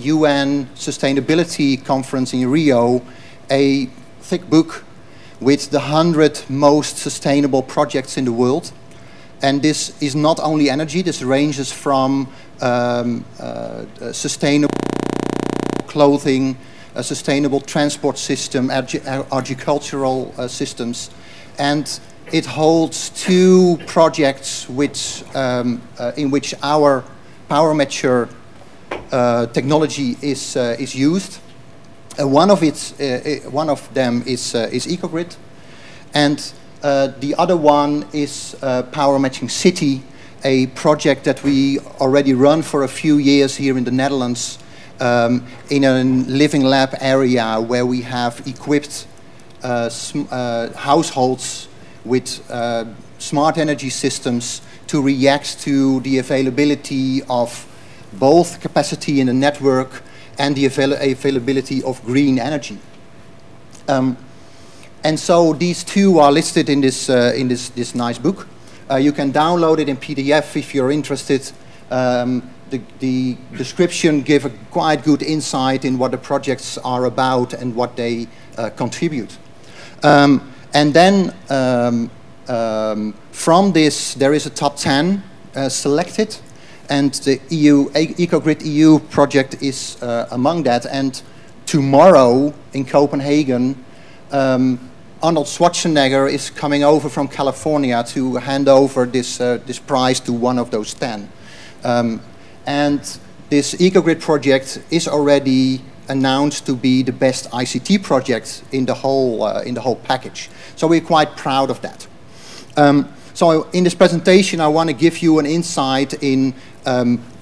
UN Sustainability Conference in Rio a thick book with the 100 most sustainable projects in the world. And this is not only energy, this ranges from sustainable clothing, a sustainable transport system, agricultural systems, and it holds 2 projects which, in which our PowerMatcher technology is used. One of them is EcoGrid, and the other one is Power Matching City, a project that we already run for a few years here in the Netherlands, in a living lab area where we have equipped households with smart energy systems to react to the availability of both capacity in the network and the availability of green energy. And so these 2 are listed in this nice book. You can download it in PDF if you're interested. The description gives a quite good insight in what the projects are about and what they contribute. And then from this, there is a top 10 selected, and the EcoGrid EU project is among that. And tomorrow in Copenhagen, Arnold Schwarzenegger is coming over from California to hand over this prize to one of those 10. And this EcoGrid project is already announced to be the best ICT project in the whole package. So we're quite proud of that. So in this presentation, I want to give you an insight in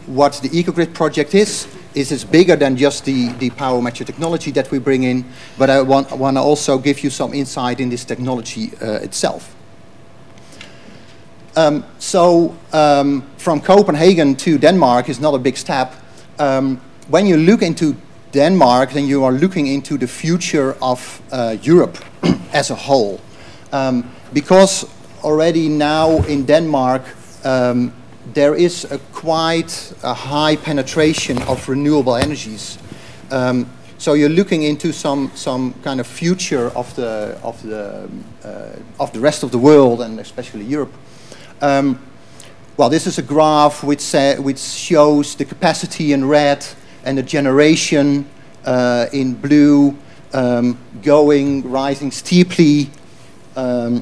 what the EcoGrid project is. It's bigger than just the PowerMatcher technology that we bring in, but I want to also give you some insight in this technology itself. From Copenhagen to Denmark is not a big step. When you look into Denmark, then you are looking into the future of Europe as a whole. Because already now in Denmark, there is quite a high penetration of renewable energies. So you're looking into some kind of future of the rest of the world, and especially Europe. Well, this is a graph which shows the capacity in red and the generation in blue, rising steeply. Well,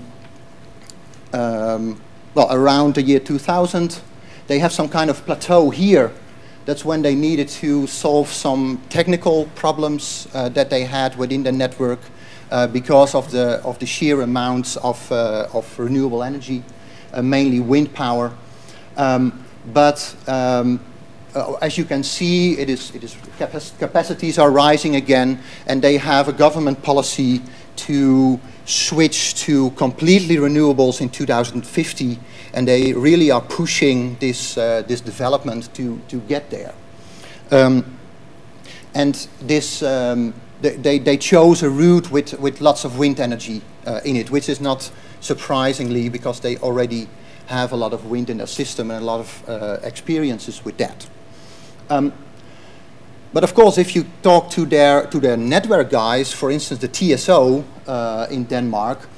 around the year 2000. They have some kind of plateau here. That's when they needed to solve some technical problems that they had within the network because of the sheer amounts of renewable energy, mainly wind power. As you can see, capacities are rising again, and they have a government policy to switch to completely renewables in 2050, and they really are pushing this development to get there. And this they chose a route with lots of wind energy in it, which is not surprisingly because they already have a lot of wind in their system and a lot of experiences with that. But of course, if you talk to their network guys, for instance, the TSO in Denmark,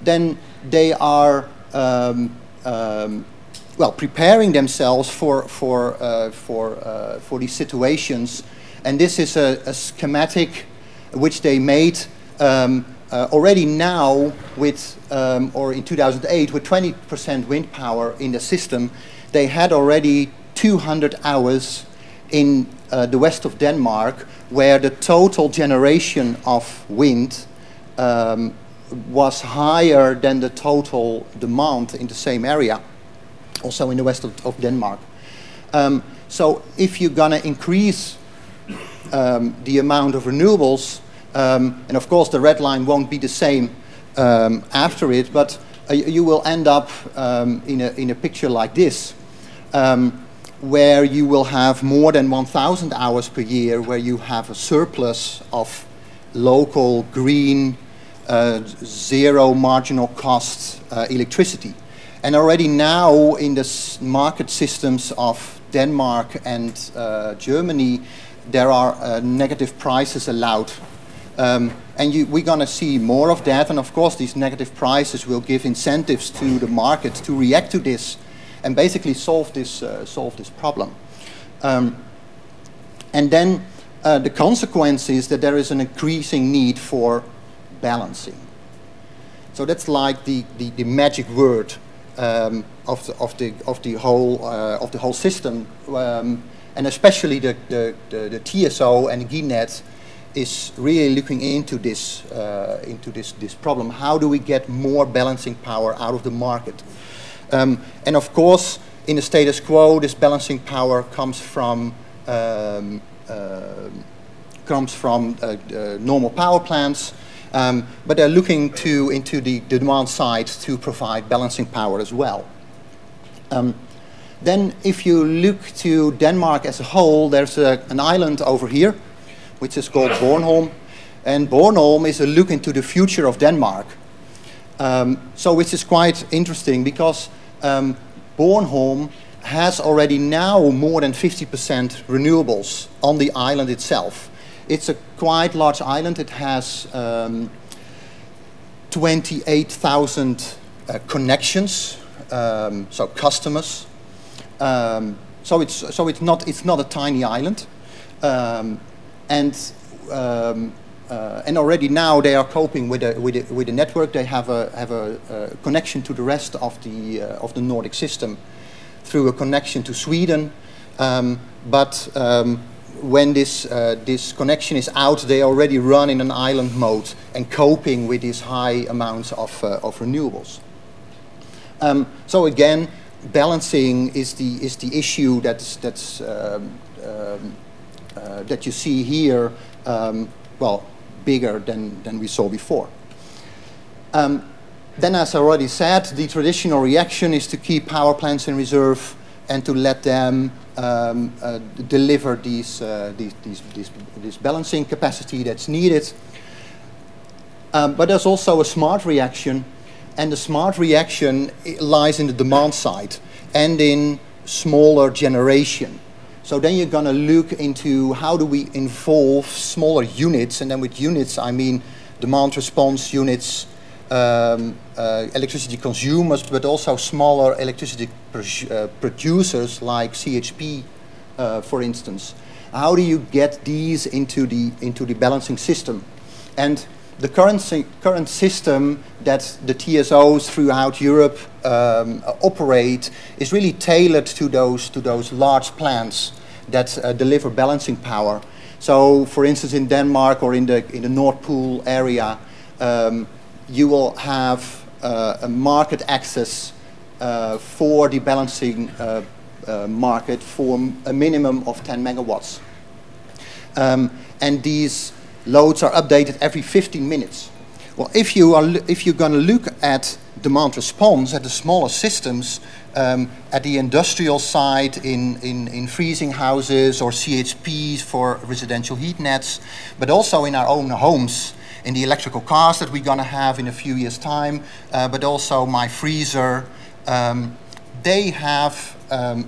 then they are well, preparing themselves for these situations. And this is a schematic which they made already now with, or in 2008, with 20% wind power in the system. They had already 200 hours in the west of Denmark, where the total generation of wind was higher than the total demand in the same area, also in the west of Denmark. So if you're going to increase the amount of renewables, and of course the red line won't be the same after it, but you will end up in a picture like this, where you will have more than 1,000 hours per year where you have a surplus of local green, zero marginal cost electricity. And already now in the market systems of Denmark and Germany, there are negative prices allowed. We're going to see more of that, and of course these negative prices will give incentives to the market to react to this and basically solve this problem. And then the consequence is that there is an increasing need for balancing. So that's like the magic word of the whole system, and especially the TSO and the GNet is really looking into this problem. How do we get more balancing power out of the market? And of course, in the status quo, this balancing power comes from normal power plants, but they're looking into the demand side to provide balancing power as well. Then, if you look to Denmark as a whole, there's an island over here, which is called Bornholm, and Bornholm is a look into the future of Denmark. So which is quite interesting because Bornholm has already now more than 50% renewables on the island itself. It's a quite large island. It has 28,000 connections, so customers. So it's not a tiny island. And already now they are coping with the network. They have a connection to the rest of the Nordic system through a connection to Sweden. But when this connection is out, they already run in an island mode and coping with these high amounts of renewables. So again, balancing is the issue that you see here, well, bigger than we saw before. Then, as I already said, the traditional reaction is to keep power plants in reserve and to let them deliver this balancing capacity that's needed. But there's also a smart reaction, and the smart reaction lies in the demand side and in smaller generation. So then you're going to look into how do we involve smaller units, and then with units I mean demand response units, electricity consumers, but also smaller electricity producers like CHP, for instance. How do you get these into the balancing system? And the current system that the TSOs throughout Europe operate is really tailored to those large plants that deliver balancing power. So, for instance, in Denmark or in the Nord Pool area, you will have a market access for the balancing market for a minimum of 10 megawatts. And these loads are updated every 15 minutes. Well, if you're going to look at demand response at the smaller systems, at the industrial side in freezing houses or CHPs for residential heat nets, but also in our own homes, in the electrical cars that we're going to have in a few years' time, but also my freezer, they have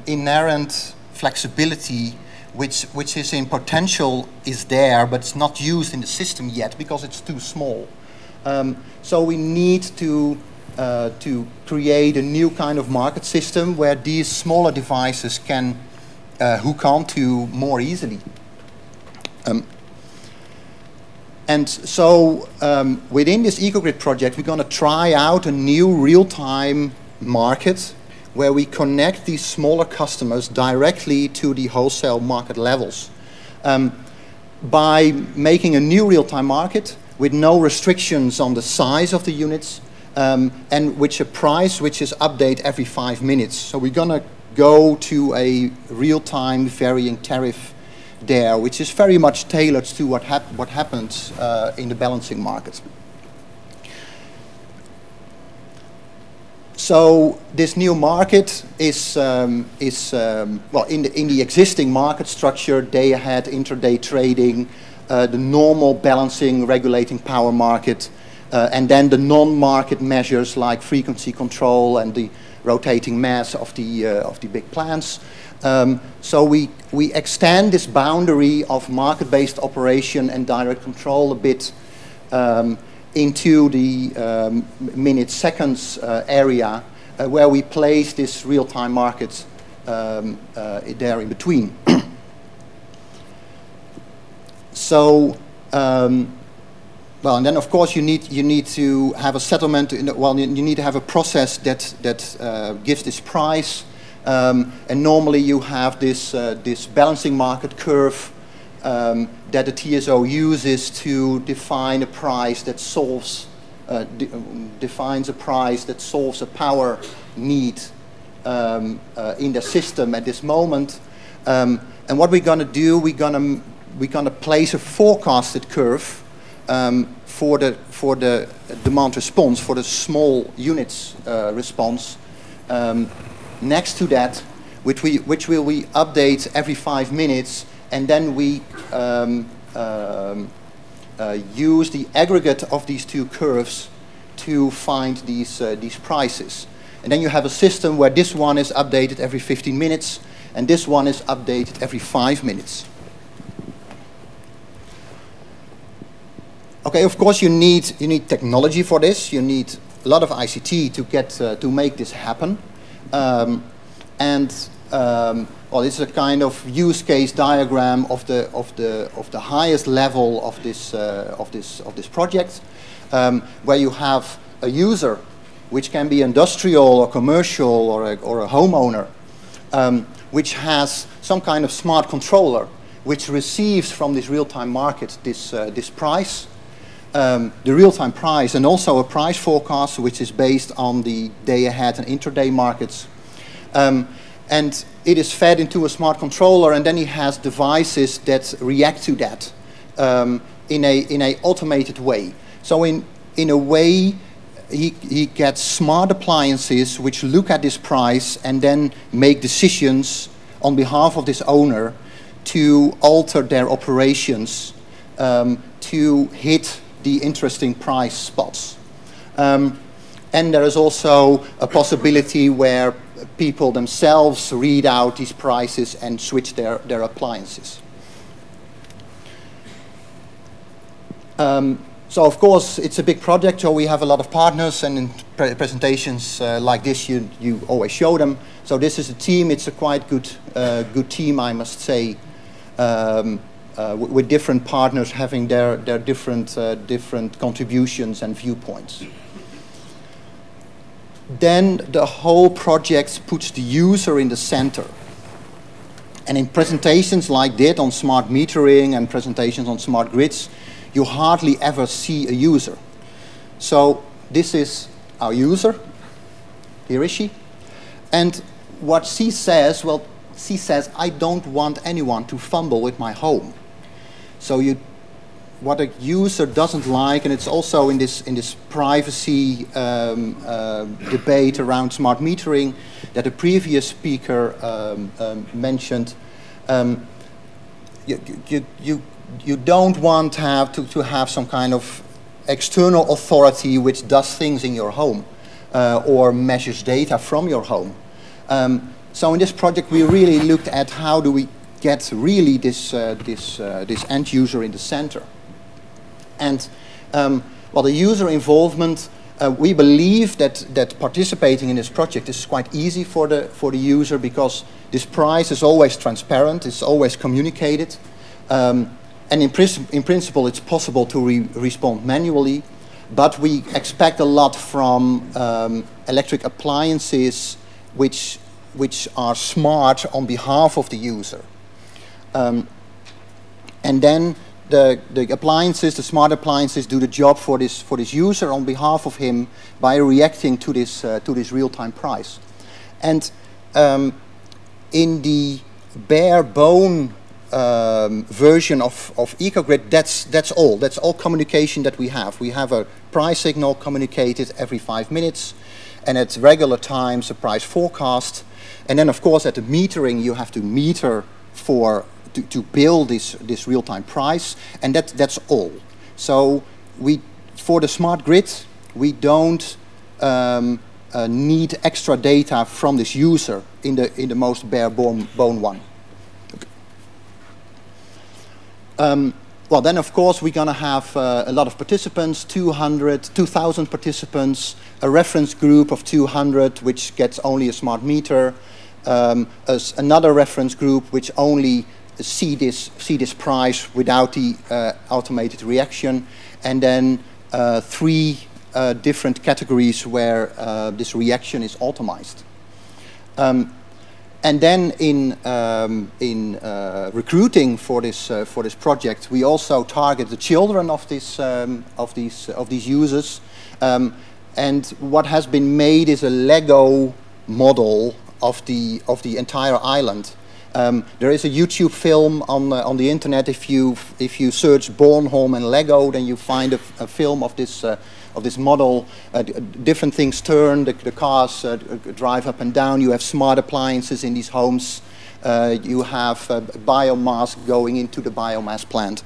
inherent flexibility which is in potential is there, but it's not used in the system yet because it's too small. So we need to create a new kind of market system where these smaller devices can hook on to more easily. And so within this EcoGrid project, we're going to try out a new real-time market where we connect these smaller customers directly to the wholesale market levels. By making a new real-time market with no restrictions on the size of the units, and which a price which is updated every 5 minutes. So we're going to go to a real-time varying tariff there, which is very much tailored to what happens in the balancing market. So this new market is well, in the existing market structure, day ahead, intraday trading, the normal balancing, regulating power market, and then the non-market measures like frequency control and the rotating mass of the big plants. So we extend this boundary of market-based operation and direct control a bit into the minutes, seconds area, where we place this real-time market there in between. So, well, and then of course you need to have a settlement. Well, you need to have a process that gives this price, and normally you have this this balancing market curve that the TSO uses to define a price that solves defines a price that solves a power need in the system at this moment. And what we're going to do, we're going to place a forecasted curve for the demand response, for the small units response next to that, which will we update every 5 minutes, and then we use the aggregate of these two curves to find these prices. And then you have a system where this one is updated every 15 minutes, and this one is updated every 5 minutes. Okay, of course you need technology for this. You need a lot of ICT to get to make this happen. Well, this is a kind of use case diagram of the highest level of this project, where you have a user, which can be industrial or commercial or a homeowner, which has some kind of smart controller, which receives from this real-time market this price. The real-time price, and also a price forecast which is based on the day-ahead and intraday markets. And it is fed into a smart controller, and then he has devices that react to that in a automated way. So in a way, he gets smart appliances which look at this price and then make decisions on behalf of this owner to alter their operations to hit the interesting price spots. And there is also a possibility where people themselves read out these prices and switch their appliances. So of course it's a big project, so we have a lot of partners, and in presentations like this you always show them. So this is a team. It's a quite good team, I must say, with different partners having their different contributions and viewpoints. Then the whole project puts the user in the center. And in presentations like that on smart metering and presentations on smart grids, you hardly ever see a user. So this is our user. Here is she. And what she says, well, she says, I don't want anyone to fumble with my home. So what a user doesn't like, and it's also in this privacy debate around smart metering that a previous speaker mentioned, you don't want to have some kind of external authority which does things in your home or measures data from your home. So in this project we really looked at how do we get really this end user in the center. And well, the user involvement, we believe that participating in this project is quite easy for the user, because this price is always transparent, it's always communicated, and in principle it's possible to respond manually, but we expect a lot from electric appliances which are smart on behalf of the user. And then the appliances, the smart appliances, do the job for this user on behalf of him by reacting to this real-time price. And in the bare bone version of EcoGrid, that's all communication that we have. We have a price signal communicated every 5 minutes, and at regular times a price forecast. And then of course at the metering you have to meter to build this real-time price, and that's all. So for the smart grid, we don't need extra data from this user in the most bare bone one. Okay. Well, then of course we're going to have a lot of participants, 2,000 participants, a reference group of 200 which gets only a smart meter, another reference group which only see this price without the automated reaction, and then 3 different categories where this reaction is automized. And then in recruiting for this project, we also target the children of these users. And what has been made is a Lego model of the entire island. There is a YouTube film on the internet. If you search Bornholm and Lego, then you find a film of this model. Different things turn, the cars drive up and down. You have smart appliances in these homes. You have biomass going into the biomass plant.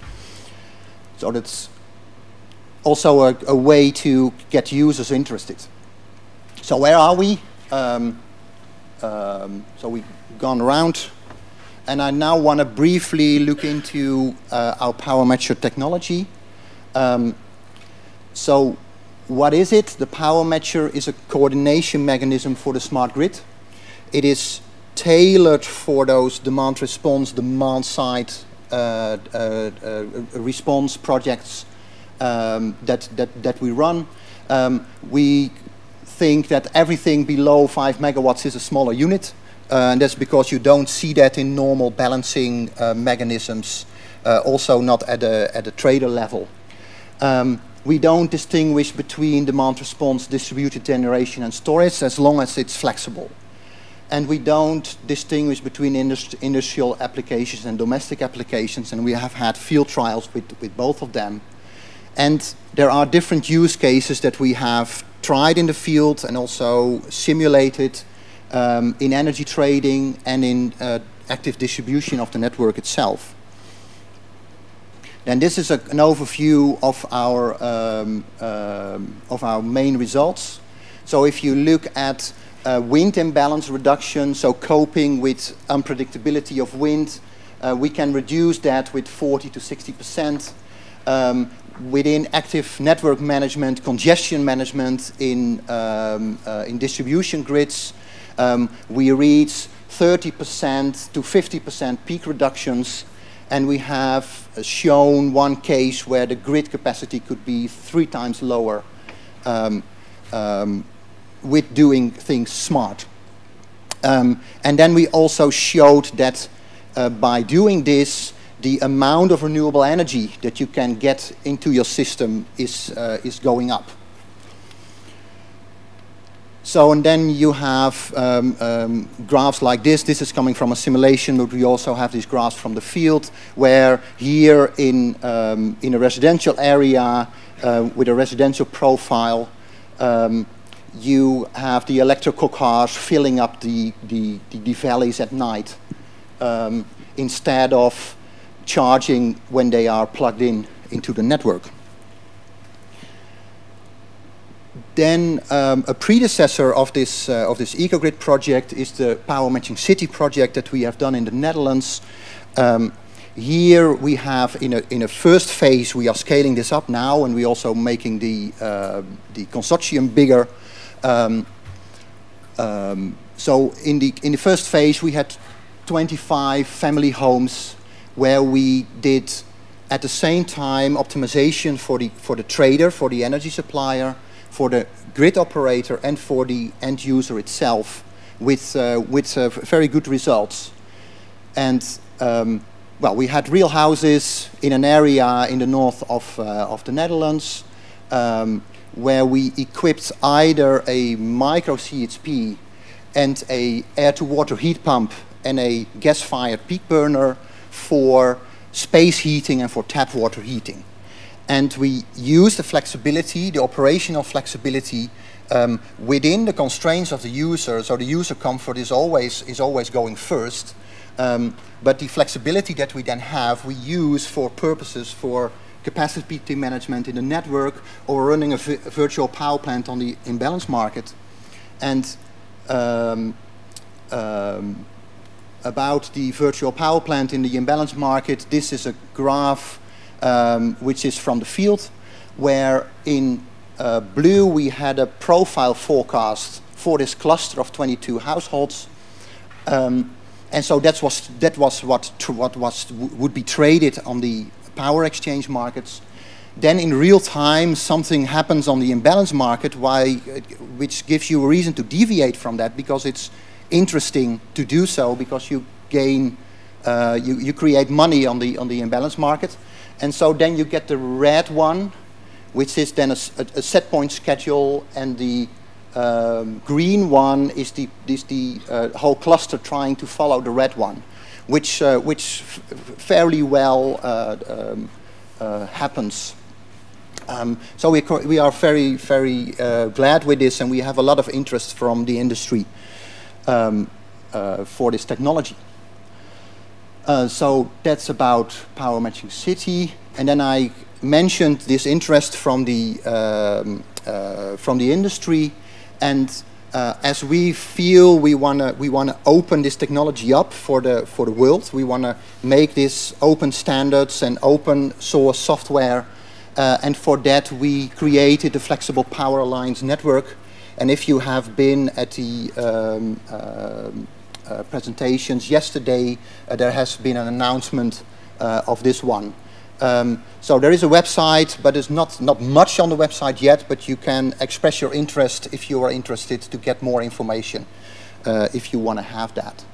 So that's also a way to get users interested. So where are we? So we've gone around. And I now want to briefly look into our PowerMatcher technology. So what is it? The PowerMatcher is a coordination mechanism for the smart grid. It is tailored for those demand response, demand side response projects that we run. We think that everything below 5 megawatts is a smaller unit. And that's because you don't see that in normal balancing mechanisms, also not at a trader level. We don't distinguish between demand response, distributed generation and storage as long as it's flexible. And we don't distinguish between industrial applications and domestic applications, and we have had field trials with both of them. And there are different use cases that we have tried in the field and also simulated in energy trading and in active distribution of the network itself. And this is an overview of our main results. So if you look at wind imbalance reduction, so coping with unpredictability of wind, we can reduce that with 40 to 60%. Within active network management, congestion management in distribution grids, we reach 30% to 50% peak reductions, and we have shown one case where the grid capacity could be 3 times lower with doing things smart. And then we also showed that by doing this, the amount of renewable energy that you can get into your system is going up. So, and then you have graphs like this. This is coming from a simulation, but we also have these graphs from the field, where here in a residential area with a residential profile, you have the electrical cars filling up the valleys at night instead of charging when they are plugged into the network. Then a predecessor of this EcoGrid project is the Power Matching City project that we have done in the Netherlands. Here we have, in a first phase, we are scaling this up now, and we're also making the consortium bigger. So in the first phase, we had 25 family homes where we did at the same time optimization for the trader, for the energy supplier, for the grid operator, and for the end user itself, with very good results. And well, we had real houses in an area in the north of the Netherlands, where we equipped either a micro CHP and a air-to-water heat pump and a gas-fired peak burner for space heating and for tap water heating. And we use the flexibility, the operational flexibility, within the constraints of the user. So the user comfort is always going first. But the flexibility that we then have, we use for purposes for capacity management in the network or running a virtual power plant on the imbalance market. And about the virtual power plant in the imbalance market, this is a graph which is from the field, where in blue we had a profile forecast for this cluster of 22 households. And so that was what would be traded on the power exchange markets. Then in real time, something happens on the imbalance market, which gives you a reason to deviate from that, because it's interesting to do so, because you gain, you create money on the imbalance market. And so then you get the red one, which is then a set point schedule, and the green one is the whole cluster trying to follow the red one, which fairly well happens. So we are very, very glad with this, and we have a lot of interest from the industry for this technology. So that's about Power Matching City, and then I mentioned this interest from the industry, and as we feel we wanna open this technology up for the world, we wanna make this open standards and open source software, and for that we created the Flexible Power Alliance network. And if you have been at the presentations yesterday, there has been an announcement of this one. So there is a website, but there's not much on the website yet, but you can express your interest if you are interested to get more information, if you want to have that.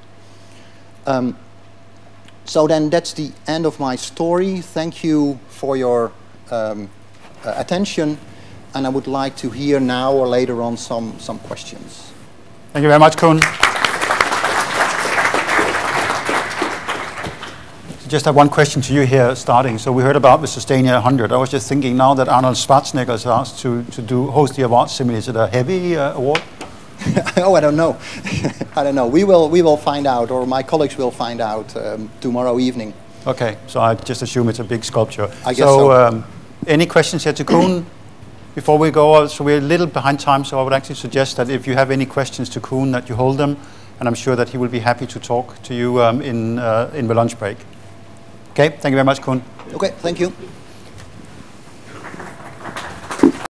So then that's the end of my story. Thank you for your attention, and I would like to hear now or later on some questions. Thank you very much, Koen. Just have one question to you here starting. So we heard about the Sustainia 100. I was just thinking, now that Arnold Schwarzenegger is asked to host the award ceremony, is it a heavy award? Oh, I don't know. I don't know. We will find out, or my colleagues will find out tomorrow evening. Okay, so I just assume it's a big sculpture. I guess so. Any questions here to Koen before we go? So we're a little behind time, so I would actually suggest that if you have any questions to Koen, that you hold them, and I'm sure that he will be happy to talk to you in the lunch break. Okay, thank you very much, Koen. Okay, thank you.